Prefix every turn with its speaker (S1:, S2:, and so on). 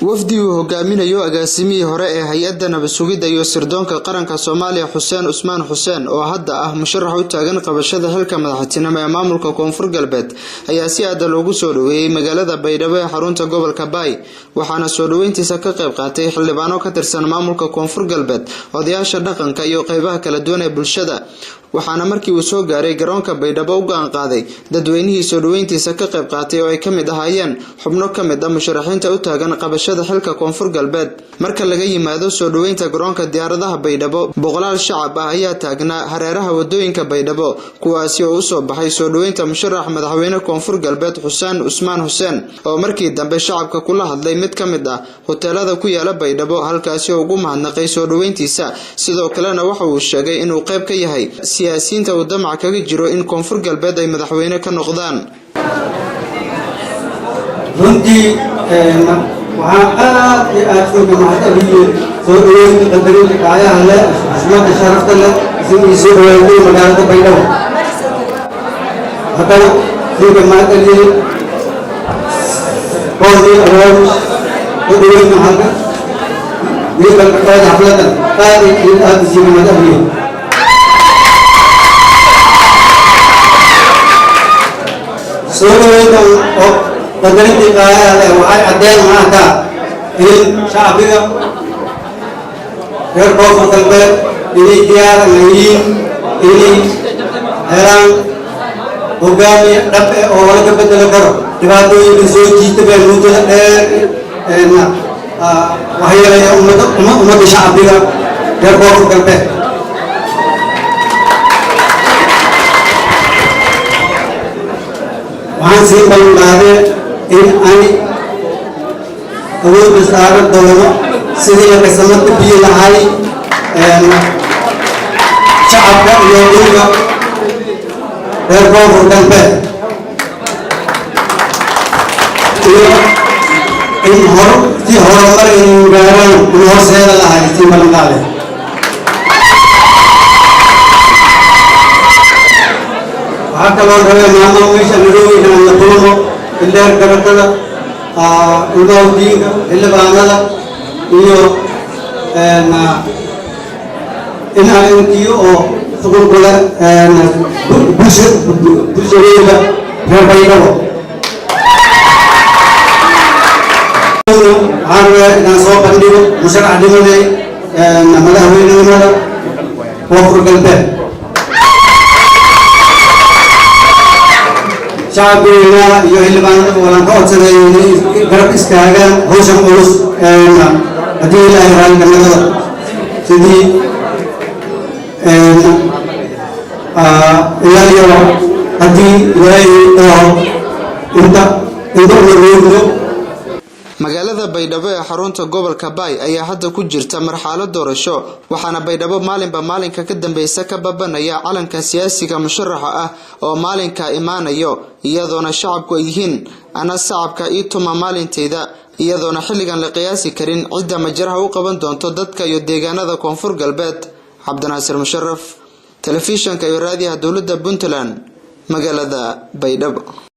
S1: wafdi uu hogaaminayo agaasimihii hore ee hay'adda nabad sugidda iyo sirdoonka qaranka Soomaaliya Xuseen Usmaan Xuseen oo hadda ah musharax u taagan qabashada xilka madaxtinimo ee maamulka Koonfur Galbeed ayaa si aad loogu soo dhaweeyay magaalada Baydhabo ee xarunta gobolka Baay waxaana soo dhaweyntiisa ka qayb qaatay xildhibaano ka tirsan maamulka Koonfur Galbeed odayaasha dhaqanka iyo qaybaha kala duwan ee bulshada waxaana markii uu soo gaaray garoonka Baydhabo u go'aan qaaday dadweynihii soo dhaweyntiisa ka qayb qaatay oo ay kamid ahaayeen xubno kamid ah musharaxiinta u taagan qabashada xilka Koonfur Galbeed marka laga yimaado soo dhaweynta garoonka diyaaradaha Baydhabo boqolaal shacab ah ayaa taagnaa hareeraha wadooyinka Baydhabo kuwaasi oo u soo baxay soo dhaweynta musharax madaxweyne Koonfur Galbeed Xuseen Usmaan Xuseen oo markii dambe shacabka kula hadlay mid kamid ah hoteelada ku yaala Baydhabo halkaasi oo ugu mahadnaqay soo dhaweyntiisa sidoo kalena waxa uu sheegay inuu qayb ka yahay siyaasiyiinta uu damac kaga jiro in Koonfur Galbeed ay madaxweyne ka noqdaan
S2: runtii waxaan aad uga mahadceliyay soo dhaweynta qadarinta kaayaha leh xushmada sharafta leh sidii soo dhaweeyay magaalada Baydhabo haddana uga mahadceliyay qoodii awood soo dhaweynta halka wiilka qaaday xafladda qaaday aad uga mahadceliyay soo dhaweynta oo qadarinta kaayaha leh waxay cadeen maanta in shacbiga reer Koonfur Galbeed inay diyaar yihiin inay helaan hogaamiye dhab oo laga bedelo karo dhibaatooyinka soo jiitay muddada dheer waxyeelaya ummadda shacbiga reer Koonfur Galbeed waxaan sii ballanqaaday in ay awood saaran doono sidii la qasamada biyo lahay shacabka iyo dhulka reer Koonfur Galbeed iyo in horumar inuu gaaraan in horseeda lahay sii ballanqaaday waxaa kaloo rabay maamo meesha nairobi inaan la kulmo ilaa garatada ilmaawdiinka xildhibaanada iyo inaaintiyo oo xuquuqda bulshadooda reer Baydhabo waxaan rabaa inaan soo bandhigo musharaxnimadii madaxweynenimada Koonfur Galbeed shacabkeena iyo xildhibaanada waan ka codsaday inay garab istaagaan hawshan culus haddii ilaahay raali ka noqdo sidii ilaa iyo haddii ilaahay inta unaroogno
S1: magaalada Baydhabo ee xarunta gobolka Baay ayaa hadda ku jirta marxalad doorasho waxaana Baydhabo maalinba maalinka ka dambeeysa ka babanaya calanka siyaasiga musharaxa ah oo maalinka imaanayo iyadoona shacabku ay yihiin ana shacabka iyo tuma maalinteeda iyadoona xilligan la qiyaasi karin cidda majraha u qaban doonto dadka iyo deegaanada Koonfur Galbeed Cabdinaasir Musharraf telefishanka iyo raadiyaha dawladda Puntland magaalada Baydhabo.